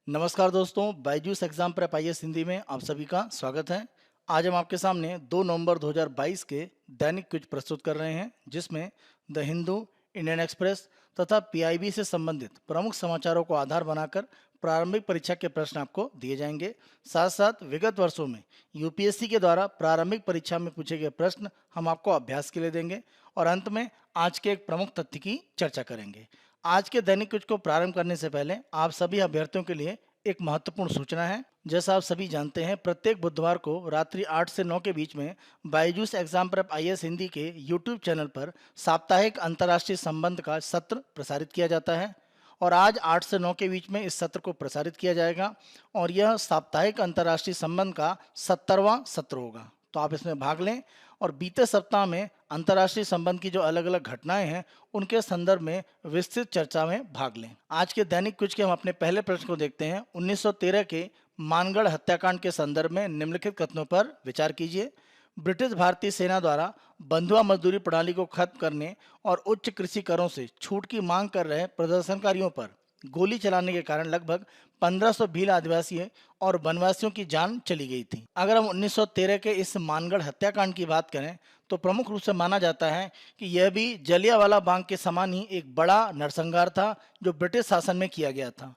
नमस्कार दोस्तों, Byju's exam prep IAS Hindi में आप सभी का स्वागत है। आज हम आपके सामने 2 नवंबर 2022 के दैनिक क्विज प्रस्तुत कर रहे हैं, जिसमें द हिंदू, इंडियन एक्सप्रेस तथा पीआईबी से संबंधित प्रमुख समाचारों को आधार बनाकर प्रारंभिक परीक्षा के प्रश्न आपको दिए जाएंगे। साथ साथ विगत वर्षों में यूपीएससी के द्वारा प्रारंभिक परीक्षा में पूछे गए प्रश्न हम आपको अभ्यास के लिए देंगे और अंत में आज के एक प्रमुख तथ्य की चर्चा करेंगे। आज के दैनिक क्विज को प्रारंभ करने से पहले आप सभी अभ्यर्थियों के लिए एक महत्वपूर्ण सूचना है। जैसा आप सभी जानते हैं, प्रत्येक बुधवार को रात्रि 8 से 9 के बीच में Byju's exam prep IAS Hindi के यूट्यूब चैनल पर साप्ताहिक अंतर्राष्ट्रीय संबंध का सत्र प्रसारित किया जाता है और आज 8 से 9 के बीच में इस सत्र को प्रसारित किया जाएगा और यह साप्ताहिक अंतर्राष्ट्रीय संबंध का 70वां सत्र होगा। तो आप इसमें भाग लें और बीते सप्ताह में अंतर्राष्ट्रीय संबंध की जो अलग अलग घटनाएं हैं उनके संदर्भ में विस्तृत चर्चा में भाग लें। आज के दैनिक क्विज के हम अपने पहले प्रश्न को देखते हैं। 1913 के मानगढ़ हत्याकांड के संदर्भ में निम्नलिखित कथनों पर विचार कीजिए। ब्रिटिश भारतीय सेना द्वारा बंधुआ मजदूरी प्रणाली को खत्म करने और उच्च कृषि करों से छूट की मांग कर रहे प्रदर्शनकारियों पर गोली चलाने के कारण लगभग 1500 भील आदिवासी और वनवासियों की जान चली गई थी। अगर हम 1913 के इस मानगढ़ हत्याकांड की बात करें तो प्रमुख रूप से माना जाता है कि यह भी जलियांवाला बाग के समान ही एक बड़ा नरसंहार था जो ब्रिटिश शासन में किया गया था।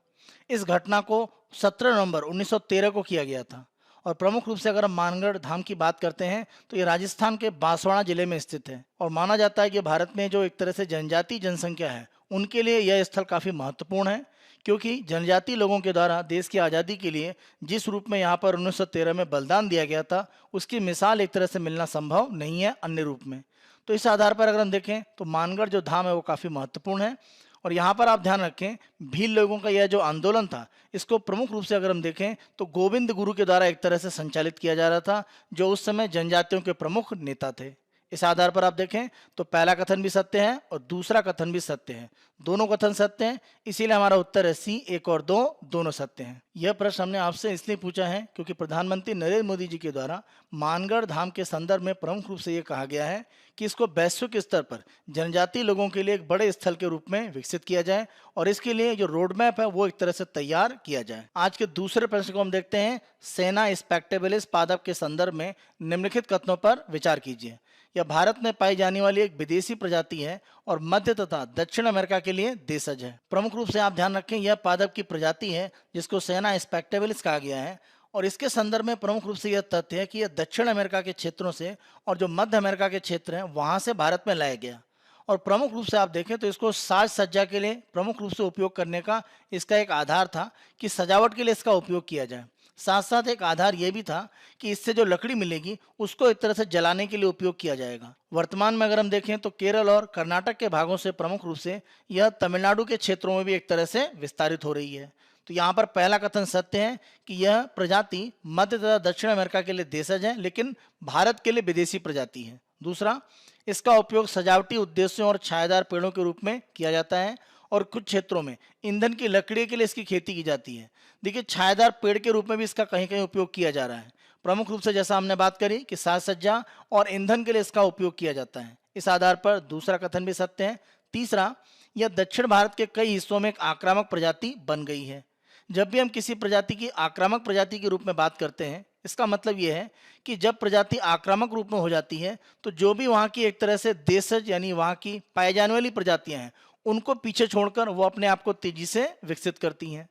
इस घटना को 17 नवंबर 1913 को किया गया था और प्रमुख रूप से अगर हम मानगढ़ धाम की बात करते हैं तो ये राजस्थान के बांसवाड़ा जिले में स्थित है और माना जाता है कि भारत में जो एक तरह से जनजातीय जनसंख्या है उनके लिए यह स्थल काफ़ी महत्वपूर्ण है, क्योंकि जनजातीय लोगों के द्वारा देश की आज़ादी के लिए जिस रूप में यहाँ पर 1913 में बलिदान दिया गया था उसकी मिसाल एक तरह से मिलना संभव नहीं है अन्य रूप में। तो इस आधार पर अगर हम देखें तो मानगढ़ जो धाम है वो काफ़ी महत्वपूर्ण है और यहाँ पर आप ध्यान रखें भील लोगों का यह जो आंदोलन था इसको प्रमुख रूप से अगर हम देखें तो गोविंद गुरु के द्वारा एक तरह से संचालित किया जा रहा था, जो उस समय जनजातियों के प्रमुख नेता थे। इस आधार पर आप देखें तो पहला कथन भी सत्य है और दूसरा कथन भी सत्य है, दोनों कथन सत्य हैं, इसीलिए हमारा उत्तर है सी। 1 और 2 दोनों सत्य हैं। यह प्रश्न हमने आपसे इसलिए पूछा है क्योंकि प्रधानमंत्री नरेंद्र मोदी जी के द्वारा मानगढ़ धाम के संदर्भ में प्रमुख रूप से ये कहा गया है कि इसको वैश्विक स्तर पर जनजातीय लोगों के लिए एक बड़े स्थल के रूप में विकसित किया जाए और इसके लिए जो रोड मैप है वो एक तरह से तैयार किया जाए। आज के दूसरे प्रश्न को हम देखते हैं। सेना स्पेक्टेबलिस पादप के संदर्भ में निम्नलिखित कथनों पर विचार कीजिए। यह भारत में पाई जाने वाली एक विदेशी प्रजाति है और मध्य तथा दक्षिण अमेरिका के लिए देशज है। प्रमुख रूप से आप ध्यान रखें यह पादप की प्रजाति है जिसको सेना स्पेक्टेबलिस कहा गया है और इसके संदर्भ में प्रमुख रूप से यह तथ्य है कि यह दक्षिण अमेरिका के क्षेत्रों से और जो मध्य अमेरिका के क्षेत्र हैं वहां से भारत में लाया गया और प्रमुख रूप से आप देखें तो इसको साज सज्जा के लिए प्रमुख रूप से उपयोग करने का इसका एक आधार था कि सजावट के लिए इसका उपयोग किया जाए। साथ साथ एक आधार यह भी था कि इससे जो लकड़ी मिलेगी उसको एक तरह से जलाने के लिए उपयोग किया जाएगा। वर्तमान में अगर हम देखें तो केरल और कर्नाटक के भागों से प्रमुख रूप से यह तमिलनाडु के क्षेत्रों में भी एक तरह से विस्तारित हो रही है। तो यहाँ पर पहला कथन सत्य है कि यह प्रजाति मध्य तथा दक्षिण अमेरिका के लिए देशज है लेकिन भारत के लिए विदेशी प्रजाति है। दूसरा, इसका उपयोग सजावटी उद्देश्यों और छायादार पेड़ों के रूप में किया जाता है और कुछ क्षेत्रों में ईंधन की लकड़ी के लिए इसकी खेती की जाती है। देखिए, छायादार पेड़ के रूप में भी इसका कहीं कहीं उपयोग किया जा रहा है। प्रमुख रूप से जैसा हमने बात करी कि साज सज्जा और ईंधन के लिए इसका उपयोग किया जाता है। इस आधार पर दूसरा कथन भी सत्य है। तीसरा, यह दक्षिण भारत के कई हिस्सों में एक आक्रामक प्रजाति बन गई है। जब भी हम किसी प्रजाति की आक्रामक प्रजाति के रूप में बात करते हैं इसका मतलब यह है कि जब प्रजाति आक्रामक रूप में हो जाती है तो जो भी वहाँ की एक तरह से देशज यानी वहाँ की पाई जाने वाली प्रजातियां हैं उनको पीछे छोड़कर वो अपने आप को तेजी से विकसित करती हैं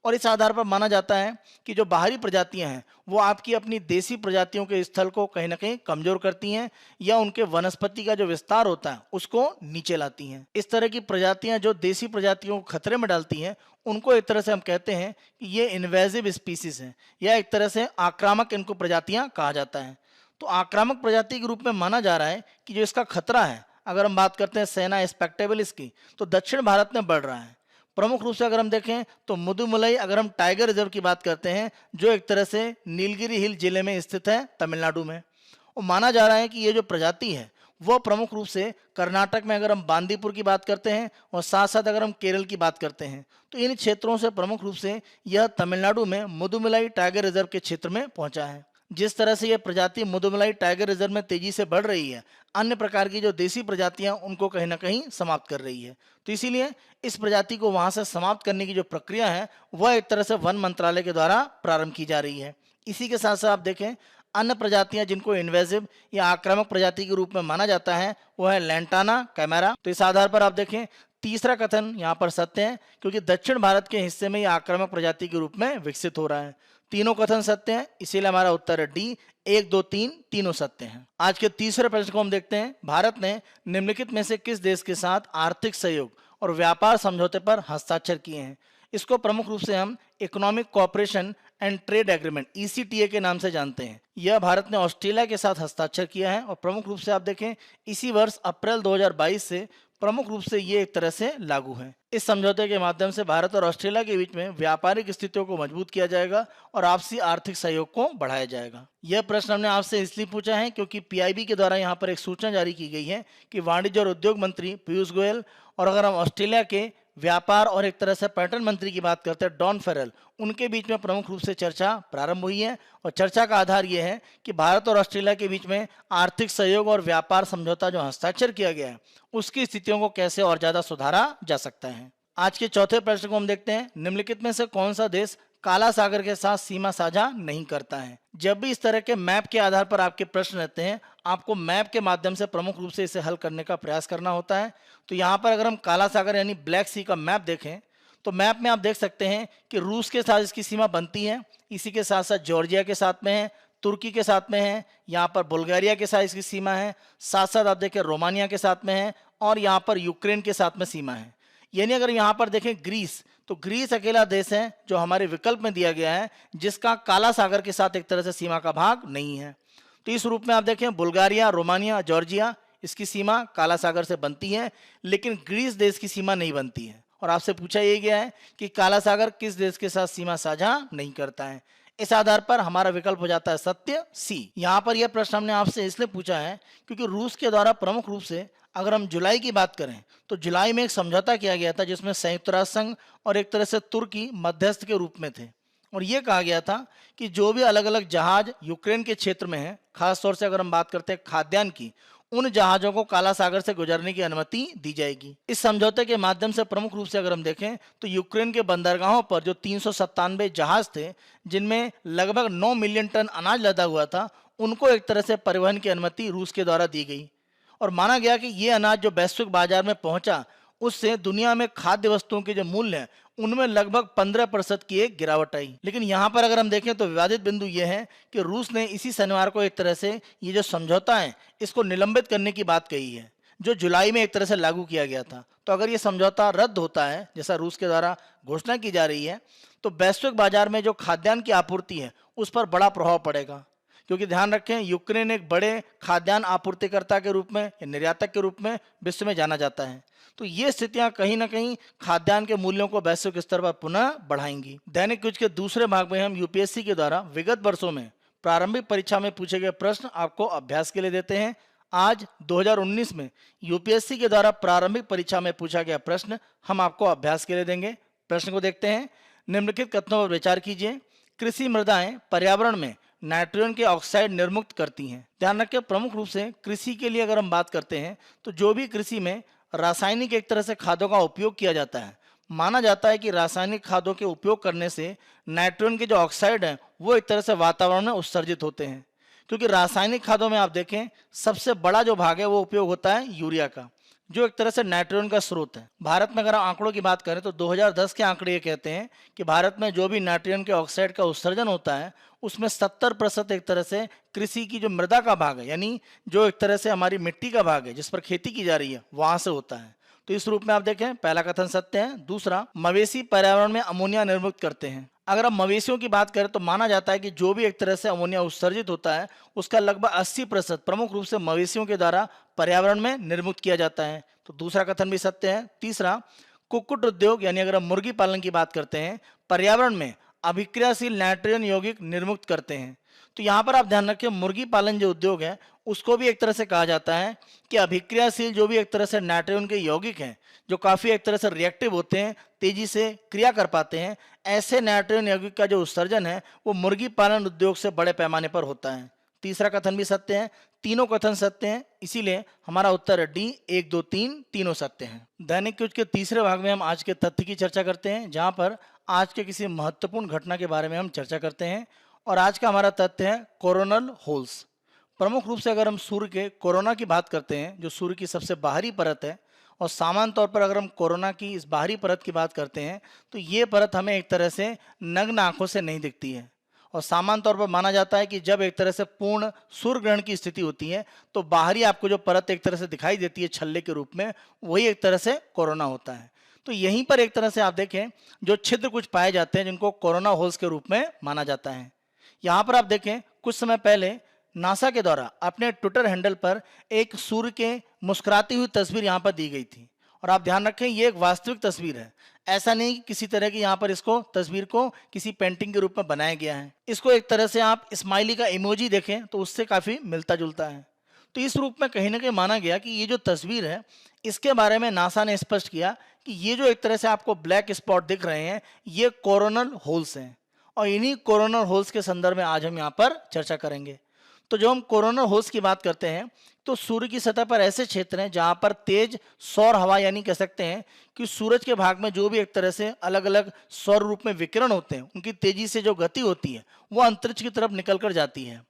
और इस आधार पर माना जाता है कि जो बाहरी प्रजातियां हैं वो आपकी अपनी देसी प्रजातियों के स्थल को कहीं ना कहीं कमजोर करती हैं या उनके वनस्पति का जो विस्तार होता है उसको नीचे लाती हैं। इस तरह की प्रजातियां जो देसी प्रजातियों को खतरे में डालती हैं उनको एक तरह से हम कहते हैं कि ये इन्वेजिव स्पीसीज हैं या एक तरह से आक्रामक इनको प्रजातियां कहा जाता है। तो आक्रामक प्रजाति के रूप में माना जा रहा है कि जो इसका खतरा है, अगर हम बात करते हैं सेना स्पेक्टेबलिस की, तो दक्षिण भारत में बढ़ रहा है। प्रमुख रूप से अगर हम देखें तो मुदुमलई अगर हम टाइगर रिजर्व की बात करते हैं जो एक तरह से नीलगिरी हिल जिले में स्थित है तमिलनाडु में, और माना जा रहा है कि ये जो प्रजाति है वो प्रमुख रूप से कर्नाटक में अगर हम बांदीपुर की बात करते हैं और साथ साथ अगर हम केरल की बात करते हैं तो इन क्षेत्रों से प्रमुख रूप से यह तमिलनाडु में मुदुमलई टाइगर रिजर्व के क्षेत्र में पहुंचा है। जिस तरह से यह प्रजाति मुदुमलाई टाइगर रिजर्व में तेजी से बढ़ रही है, अन्य प्रकार की जो देसी प्रजातियां उनको कहीं ना कहीं समाप्त कर रही है। तो इसीलिए इस प्रजाति को वहां से समाप्त करने की जो प्रक्रिया है वह एक तरह से वन मंत्रालय के द्वारा प्रारंभ की जा रही है। इसी के साथ साथ आप देखें अन्य प्रजातियां जिनको इन्वेजिव या आक्रामक प्रजाति के रूप में माना जाता है वह है लैंटाना कैमेरा। तो इस आधार पर आप देखें तीसरा कथन यहाँ पर सत्य है, क्योंकि दक्षिण भारत के हिस्से में यह आक्रामक प्रजाति के रूप में विकसित हो रहा है। तीनों कथन सत्य हैं, इसीलिए हमारा उत्तर है डी, 1, 2, 3 तीनों सत्य हैं। आज के तीसरे प्रश्न को हम देखते हैं। भारत ने निम्नलिखित में से किस देश के साथ आर्थिक सहयोग और व्यापार समझौते पर हस्ताक्षर किए हैं? इसको प्रमुख रूप से हम economic cooperation and trade agreement ECTA के नाम से जानते हैं। यह भारत ने ऑस्ट्रेलिया के साथ हस्ताक्षर किया है और प्रमुख रूप से आप देखें इसी वर्ष अप्रैल 2022 से प्रमुख रूप से ये एक तरह से लागू है। इस समझौते के माध्यम से भारत और ऑस्ट्रेलिया के बीच में व्यापारिक स्थितियों को मजबूत किया जाएगा और आपसी आर्थिक सहयोग को बढ़ाया जाएगा। यह प्रश्न हमने आपसे इसलिए पूछा है क्योंकि PIB के द्वारा यहाँ पर एक सूचना जारी की गई है कि वाणिज्य और उद्योग मंत्री पीयूष गोयल और अगर हम ऑस्ट्रेलिया के व्यापार और एक तरह से पर्यटन मंत्री की बात करते हैं डॉन फेरल, उनके बीच में प्रमुख रूप से चर्चा प्रारंभ हुई है और चर्चा का आधार यह है कि भारत और ऑस्ट्रेलिया के बीच में आर्थिक सहयोग और व्यापार समझौता जो हस्ताक्षर किया गया है उसकी स्थितियों को कैसे और ज्यादा सुधारा जा सकता है। आज के चौथे प्रश्न को हम देखते हैं। निम्नलिखित में से कौन सा देश काला सागर के साथ सीमा साझा नहीं करता है? जब भी इस तरह के मैप के आधार पर आपके प्रश्न रहते हैं आपको मैप के माध्यम से प्रमुख रूप से इसे हल करने का प्रयास करना होता है। तो यहाँ पर अगर हम काला सागर यानी ब्लैक सी का मैप देखें तो मैप में आप देख सकते हैं कि रूस के साथ इसकी सीमा बनती है, इसी के साथ साथ जॉर्जिया के साथ में है, तुर्की के साथ में है, यहाँ पर बुल्गारिया के साथ इसकी सीमा है, साथ साथ आप देखें रोमानिया के साथ में है और यहाँ पर यूक्रेन के साथ में सीमा है। यानी अगर यहाँ पर देखें ग्रीस, तो ग्रीस अकेला देश है जो हमारे विकल्प में दिया गया है जिसका काला सागर के साथ एक तरह से सीमा का भाग नहीं है। तो इस रूप में आप देखें बुल्गारिया, रोमानिया, जॉर्जिया इसकी सीमा काला सागर से बनती है लेकिन ग्रीस देश की सीमा नहीं बनती है। और आपसे पूछा यह गया है कि काला सागर किस देश के साथ सीमा साझा नहीं करता है। इस आधार पर हमारा विकल्प हो जाता है सत्य सी। यहाँ पर यह प्रश्न हमने आपसे इसलिए पूछा है क्योंकि रूस के द्वारा प्रमुख रूप से अगर हम जुलाई की बात करें तो जुलाई में एक समझौता किया गया था जिसमें संयुक्त राष्ट्र संघ और एक तरह से तुर्की मध्यस्थ के रूप में थे और यह कहा गया था कि जो भी अलग अलग जहाज यूक्रेन के क्षेत्र में है, खासतौर से अगर हम बात करते हैं खाद्यान्न की, उन जहाजों को काला सागर से गुजरने की अनुमति दी जाएगी। इस समझौते के माध्यम से प्रमुख रूप से अगर हम देखें तो यूक्रेन के बंदरगाहों पर जो 397 जहाज थे जिनमें लगभग 9 मिलियन टन अनाज लदा हुआ था उनको एक तरह से परिवहन की अनुमति रूस के द्वारा दी गई और माना गया कि ये अनाज जो वैश्विक बाजार में पहुंचा उससे दुनिया में खाद्य वस्तुओं के जो मूल्य है उनमें लगभग 15% की एक गिरावट आई। लेकिन यहाँ पर अगर हम देखें तो विवादित बिंदु यह है कि रूस ने इसी शनिवार को एक तरह से ये जो समझौता है इसको निलंबित करने की बात कही है जो जुलाई में एक तरह से लागू किया गया था। तो अगर ये समझौता रद्द होता है जैसा रूस के द्वारा घोषणा की जा रही है तो वैश्विक बाजार में जो खाद्यान्न की आपूर्ति है उस पर बड़ा प्रभाव पड़ेगा क्योंकि ध्यान रखें यूक्रेन एक बड़े खाद्यान्न आपूर्तिकर्ता के रूप में या निर्यातक के रूप में विश्व में जाना जाता है। तो ये स्थितियां कहीं ना कहीं खाद्यान्न के मूल्यों को वैश्विक स्तर पर पुनः बढ़ाएंगी। दैनिक क्विज के दूसरे भाग में हम यूपीएससी के द्वारा विगत वर्षों में प्रारंभिक परीक्षा में पूछे गए प्रश्न आपको अभ्यास के लिए देते हैं। आज 2019 में यूपीएससी के द्वारा प्रारंभिक परीक्षा में पूछा गया प्रश्न हम आपको अभ्यास के लिए देंगे। प्रश्न को देखते हैं। निम्नलिखित कथनों पर विचार कीजिए। कृषि मृदाएं पर्यावरण में नाइट्रोजन के ऑक्साइड निर्मुक्त करती हैं। ध्यान रखें प्रमुख रूप से कृषि के लिए अगर हम बात करते हैं तो जो भी कृषि में रासायनिक एक तरह से खादों का उपयोग किया जाता है, माना जाता है कि रासायनिक खादों के उपयोग करने से नाइट्रोजन के जो ऑक्साइड हैं वो एक तरह से वातावरण में उत्सर्जित होते हैं। क्योंकि रासायनिक खादों में आप देखें सबसे बड़ा जो भाग है वो उपयोग होता है यूरिया का जो एक तरह से नाइट्रोजन का स्रोत है। भारत में अगर हम आंकड़ों की बात करें तो 2010 के आंकड़े ये कहते हैं कि भारत में जो भी नाइट्रोजन के ऑक्साइड का उत्सर्जन होता है उसमें 70% एक तरह से कृषि की जो मृदा का भाग है यानी जो एक तरह से हमारी मिट्टी का भाग है जिस पर खेती की जा रही है वहां से होता है। तो इस रूप में आप देखें पहला कथन सत्य है। दूसरा, मवेशी पर्यावरण में अमोनिया निर्मुक्त करते हैं। अगर हम मवेशियों की बात करें तो माना जाता है कि जो भी एक तरह से अमोनिया उत्सर्जित होता है उसका लगभग 80% प्रमुख रूप से मवेशियों के द्वारा पर्यावरण में निर्मुक्त किया जाता है। तो दूसरा कथन भी सत्य है। तीसरा, कुक्कुट उद्योग यानी अगर हम मुर्गी पालन की बात करते हैं पर्यावरण में अभिक्रियाशील नाइट्रोजन यौगिक निर्मुक्त करते हैं। तो यहाँ पर आप ध्यान रखें, मुर्गी पालन जो उद्योग है उसको भी एक तरह से कहा जाता है कि अभिक्रियाशील जो भी एक तरह से नाइट्रोजन के यौगिक हैं जो काफ़ी एक तरह से रिएक्टिव होते हैं, तेजी से क्रिया कर पाते हैं, ऐसे नाइट्रोजन यौगिक का जो उत्सर्जन है वो मुर्गी पालन उद्योग से बड़े पैमाने पर होता है। तीसरा कथन भी सत्य है, तीनों कथन सत्य हैं, इसीलिए हमारा उत्तर है डी, 1, 2, 3 तीनों सत्य हैं। दैनिक क्विज के तीसरे भाग में हम आज के तथ्य की चर्चा करते हैं, जहां पर आज के किसी महत्वपूर्ण घटना के बारे में हम चर्चा करते हैं। और आज का हमारा तथ्य है कोरोनल होल्स। प्रमुख रूप से अगर हम सूर्य के कोरोना की बात करते हैं, जो सूर्य की सबसे बाहरी परत है, और सामान्य तौर पर अगर हम कोरोना की इस बाहरी परत की बात करते हैं तो ये परत हमें एक तरह से नग्न आंखों से नहीं दिखती है। और सामान्य तौर पर माना जाता है कि जब एक तरह से पूर्ण सूर्य ग्रहण की स्थिति होती है तो बाहरी आपको जो परत एक तरह से दिखाई देती है छल्ले के रूप में, वही एक तरह से कोरोना होता है। तो यहीं पर एक तरह से आप देखें जो छिद्र कुछ पाए जाते हैं जिनको कोरोना होल्स के रूप में माना जाता है। यहाँ पर आप देखें कुछ समय पहले नासा के द्वारा अपने ट्विटर हैंडल पर एक सूर्य के मुस्कुराती हुई तस्वीर यहाँ पर दी गई थी। और आप ध्यान रखें ये एक वास्तविक तस्वीर है, ऐसा नहीं कि किसी तरह की यहाँ पर इसको तस्वीर को किसी पेंटिंग के रूप में बनाया गया है। इसको एक तरह से आप स्माइली का इमोजी देखें तो उससे काफ़ी मिलता जुलता है। तो इस रूप में कहीं ना कहीं माना गया कि ये जो तस्वीर है इसके बारे में नासा ने स्पष्ट किया कि ये जो एक तरह से आपको ब्लैक स्पॉट दिख रहे हैं ये कोरोनल होल्स हैं। और इन्हीं कोरोनल होल्स के संदर्भ में आज हम यहाँ पर चर्चा करेंगे। तो जब हम कोरोनल होल्स की बात करते हैं तो सूर्य की सतह पर ऐसे क्षेत्र हैं जहाँ पर तेज सौर हवा, यानी कह सकते हैं कि सूरज के भाग में जो भी एक तरह से अलग अलग सौर रूप में विकिरण होते हैं उनकी तेजी से जो गति होती है वो अंतरिक्ष की तरफ निकल कर जाती है।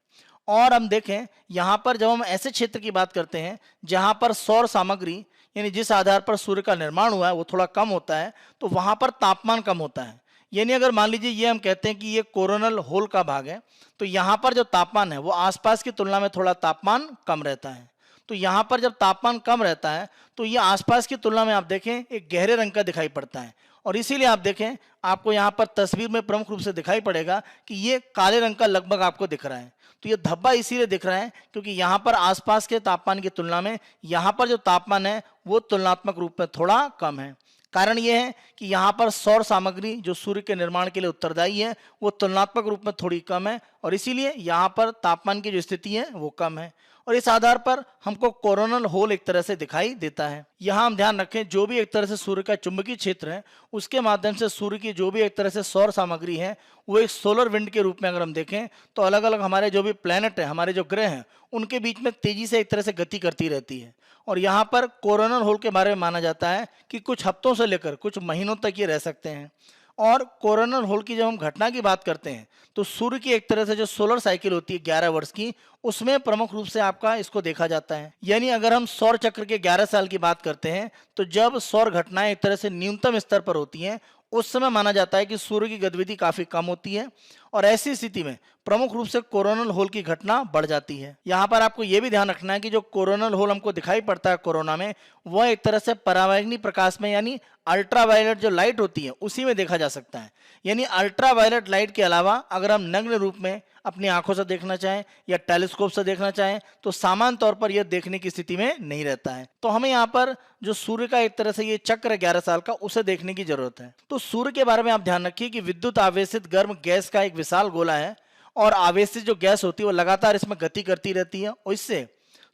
और हम देखें यहाँ पर जब हम ऐसे क्षेत्र की बात करते हैं जहाँ पर सौर सामग्री यानी जिस आधार पर सूर्य का निर्माण हुआ है वो थोड़ा कम होता है, तो वहाँ पर तापमान कम होता है। यानी अगर मान लीजिए ये हम कहते हैं कि ये कोरोनल होल का भाग है तो यहाँ पर जो तापमान है वो आसपास की तुलना में थोड़ा तापमान कम रहता है। तो यहाँ पर जब तापमान कम रहता है तो ये आसपास की तुलना में आप देखें एक गहरे रंग का दिखाई पड़ता है। और इसीलिए आप देखें आपको यहाँ पर तस्वीर में प्रमुख रूप से दिखाई पड़ेगा कि ये काले रंग का लगभग आपको दिख रहा है। तो ये धब्बा इसीलिए दिख रहा है क्योंकि यहाँ पर आसपास के तापमान की तुलना में यहाँ पर जो तापमान है वो तुलनात्मक रूप में थोड़ा कम है। कारण यह है कि यहाँ पर सौर सामग्री जो सूर्य के निर्माण के लिए उत्तरदायी है वो तुलनात्मक रूप में थोड़ी कम है और इसीलिए यहाँ पर तापमान की जो स्थिति है वो कम है। और इस आधार पर हमको कोरोनल होल एक तरह से दिखाई देता है। यहाँ हम ध्यान रखें जो भी एक तरह से सूर्य का चुंबकीय क्षेत्र है उसके माध्यम से सूर्य की जो भी एक तरह से सौर सामग्री है वो एक सोलर विंड के रूप में अगर हम देखें तो अलग अलग हमारे जो भी प्लैनेट है, हमारे जो ग्रह हैं, उनके बीच में तेजी से एक तरह से गति करती रहती है। और यहाँ पर कोरोनल होल के बारे में माना जाता है कि कुछ हफ्तों से लेकर कुछ महीनों तक ये रह सकते हैं। और कोरोनल होल की जब हम घटना की बात करते हैं तो सूर्य की एक तरह से जो सोलर साइकिल होती है 11 वर्ष की, उसमें प्रमुख रूप से आपका इसको देखा जाता है। यानी अगर हम सौर चक्र के 11 साल की बात करते हैं तो जब सौर घटनाएं एक तरह से न्यूनतम स्तर पर होती हैं उस समय माना जाता है कि सूर्य की गतिविधि काफी कम होती है और ऐसी स्थिति में प्रमुख रूप से कोरोनल होल की घटना बढ़ जाती है। यहाँ पर आपको यह भी ध्यान रखना है कि जो कोरोनल होल हमको दिखाई पड़ता है कोरोना में, वह एक तरह से परावैंगनी प्रकाश में यानी अल्ट्रावायलेट जो लाइट होती है उसी में देखा जा सकता है। यानी अल्ट्रावायलेट लाइट के अलावा अगर हम नग्न रूप में अपनी आंखों से देखना चाहें या टेलीस्कोप से देखना चाहें तो सामान्य तौर पर यह देखने की स्थिति में नहीं रहता है। तो हमें यहाँ पर जो सूर्य का एक तरह से ये चक्र है 11 साल का, उसे देखने की जरूरत है। तो सूर्य के बारे में आप ध्यान रखिए कि विद्युत आवेशित गर्म गैस का एक विशाल गोला है और आवेशित जो गैस होती है वो लगातार इसमें गति करती रहती है और इससे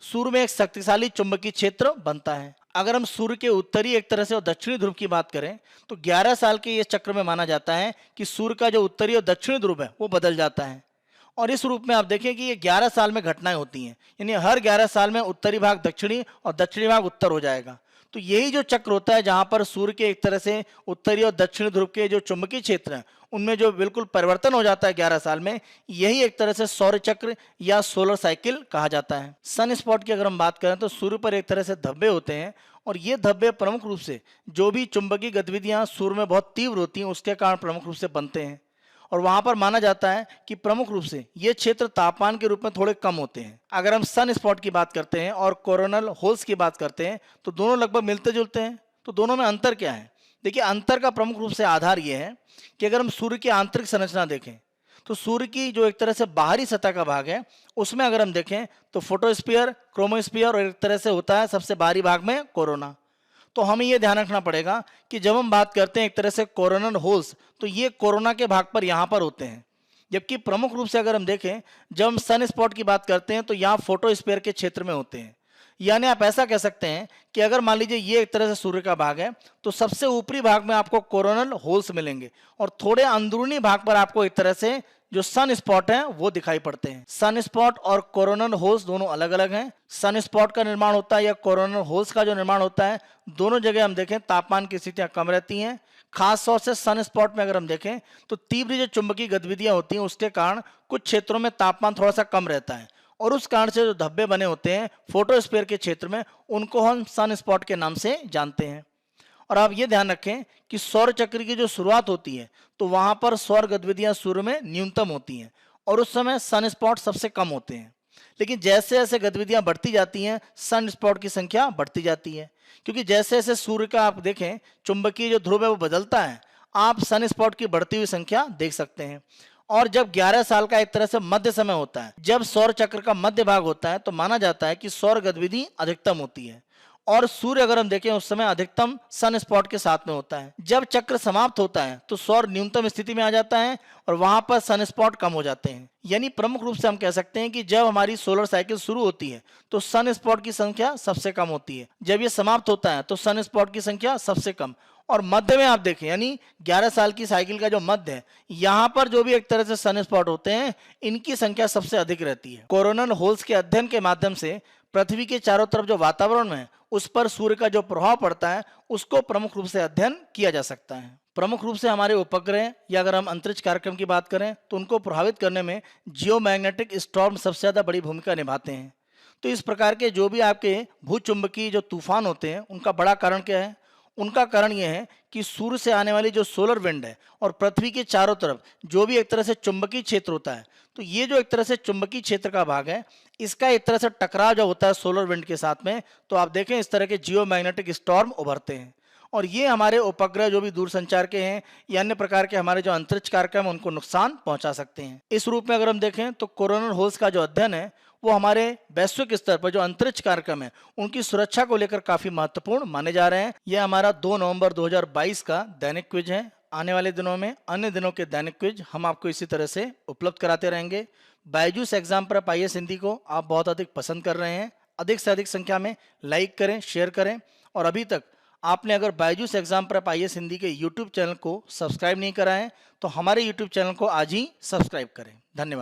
सूर्य में एक शक्तिशाली चुंबकीय क्षेत्र बनता है। अगर हम सूर्य के उत्तरी एक तरह से और दक्षिणी ध्रुव की बात करें तो 11 साल के ये चक्र में माना जाता है कि सूर्य का जो उत्तरी और दक्षिणी ध्रुव है वो बदल जाता है। और इस रूप में आप देखें कि ये 11 साल में घटनाएं होती हैं, यानी हर 11 साल में उत्तरी भाग दक्षिणी और दक्षिणी भाग उत्तर हो जाएगा। तो यही जो चक्र होता है जहां पर सूर्य के एक तरह से उत्तरी और दक्षिणी ध्रुव के जो चुंबकीय क्षेत्र हैं उनमें जो बिल्कुल परिवर्तन हो जाता है 11 साल में, यही एक तरह से सौर चक्र या सोलर साइकिल कहा जाता है। सन स्पॉट की अगर हम बात करें तो सूर्य पर एक तरह से धब्बे होते हैं और ये धब्बे प्रमुख रूप से जो भी चुंबकीय गतिविधियां सूर्य में बहुत तीव्र होती हैं उसके कारण प्रमुख रूप से बनते हैं। और वहां पर माना जाता है कि प्रमुख रूप से ये क्षेत्र तापमान के रूप में थोड़े कम होते हैं। अगर हम सन स्पॉट की बात करते हैं और कोरोनल होल्स की बात करते हैं तो दोनों लगभग मिलते जुलते हैं। तो दोनों में अंतर क्या है? देखिए, अंतर का प्रमुख रूप से आधार यह है कि अगर हम सूर्य की आंतरिक संरचना देखें तो सूर्य की जो एक तरह से बाहरी सतह का भाग है उसमें अगर हम देखें तो फोटोस्फीयर, क्रोमोस्फीयर और एक तरह से होता है सबसे बाहरी भाग में कोरोना। तो हमें ये ध्यान रखना पड़ेगा कि जब हम बात करते हैं एक तरह से कोरोनल होल्स, तो ये कोरोना के भाग पर यहाँ पर होते हैं। जबकि प्रमुख रूप से अगर हम देखें, जब हम सन स्पॉट की बात करते हैं तो यहाँ फोटोस्फीयर के क्षेत्र में होते हैं। यानी आप ऐसा कह सकते हैं कि अगर मान लीजिए ये एक तरह से सूर्य का भाग है, तो सबसे ऊपरी भाग में आपको कोरोनल होल्स मिलेंगे और थोड़े अंदरूनी भाग पर आपको एक तरह से जो सन स्पॉट है वो दिखाई पड़ते हैं। सन स्पॉट और कोरोनल होल्स दोनों अलग अलग हैं। सन स्पॉट का निर्माण होता है या कोरोनल होल्स का जो निर्माण होता है, दोनों जगह हम देखें तापमान की स्थितियां कम रहती हैं। खास तौर से सन स्पॉट में अगर हम देखें तो तीव्र जो चुंबकीय गतिविधियां होती हैं उसके कारण कुछ क्षेत्रों में तापमान थोड़ा सा कम रहता है और उस कारण से जो धब्बे बने होते हैं फोटोस्फीयर के क्षेत्र में, उनको हम सन स्पॉट के नाम से जानते हैं। और आप ये ध्यान रखें कि सौर चक्र की जो शुरुआत होती है तो वहां पर सौर गतिविधियां सूर्य में न्यूनतम होती हैं और उस समय सन स्पॉट सबसे कम होते हैं। लेकिन जैसे जैसे गतिविधियां बढ़ती जाती हैं सन स्पॉट की संख्या बढ़ती जाती है, क्योंकि जैसे जैसे सूर्य का आप देखें चुंबकीय जो ध्रुव है वो बदलता है, आप सन स्पॉट की बढ़ती हुई संख्या देख सकते हैं। और जब 11 साल का एक तरह से मध्य समय होता है, जब सौर चक्र का मध्य भाग होता है, तो माना जाता है कि सौर गतिविधि अधिकतम होती है और सूर्य अगर हम देखें उस समय अधिकतम सन स्पॉट के साथ में होता है। जब चक्र समाप्त होता है तो सौर न्यूनतम स्थिति में आ जाता है और वहां पर सन स्पॉट कम हो जाते हैं। यानी प्रमुख रूप से हम कह सकते हैं कि जब हमारी सोलर साइकिल शुरू होती है तो सन स्पॉट की संख्या सबसे कम होती है, जब ये समाप्त होता है तो सन स्पॉट की संख्या सबसे कम, और मध्य में आप देखें यानी 11 साल की साइकिल का जो मध्य है, यहाँ पर जो भी एक तरह से सन स्पॉट होते हैं इनकी संख्या सबसे अधिक रहती है। कोरोनल होल्स के अध्ययन के माध्यम से पृथ्वी के चारों तरफ जो वातावरण है उस पर सूर्य का जो प्रभाव पड़ता है उसको प्रमुख रूप से अध्ययन किया जा सकता है। प्रमुख रूप से हमारे उपग्रह या अगर हम अंतरिक्ष कार्यक्रम की बात करें तो उनको प्रभावित करने में जियोमैग्नेटिक स्टॉर्म सबसे ज़्यादा बड़ी भूमिका निभाते हैं। तो इस प्रकार के जो भी आपके भूचुंबकीय जो तूफान होते हैं उनका बड़ा कारण क्या है? उनका कारण यह है कि सूर्य से आने वाली जो सोलर विंड है और पृथ्वी के चारों तरफ जो भी एक तरह से चुंबकीय क्षेत्र होता है, तो ये जो एक तरह से चुंबकीय क्षेत्र का भाग है इसका एक तरह से टकराव जो होता है सोलर विंड के साथ में, तो आप देखें इस तरह के जियोमैग्नेटिक स्टॉर्म उभरते हैं और ये हमारे उपग्रह जो भी दूरसंचार के हैं या अन्य प्रकार के हमारे जो अंतरिक्ष कार्यक्रम उनको नुकसान पहुंचा सकते हैं। इस रूप में अगर हम देखें तो कोरोनल होल्स का जो अध्ययन है वो हमारे वैश्विक स्तर पर जो अंतरिक्ष कार्यक्रम है उनकी सुरक्षा को लेकर काफी महत्वपूर्ण माने जा रहे हैं। यह हमारा 2 नवंबर 2022 का दैनिक क्विज है। आने वाले दिनों में अन्य दिनों के दैनिक क्विज हम आपको इसी तरह से उपलब्ध कराते रहेंगे। बायजूस एग्जाम पर IAS हिंदी को आप बहुत अधिक पसंद कर रहे हैं, अधिक से अधिक संख्या में लाइक करें, शेयर करें, और अभी तक आपने अगर बायजूस एग्जाम पर IAS हिंदी के यूट्यूब चैनल को सब्सक्राइब नहीं करा है तो हमारे यूट्यूब चैनल को आज ही सब्सक्राइब करें। धन्यवाद।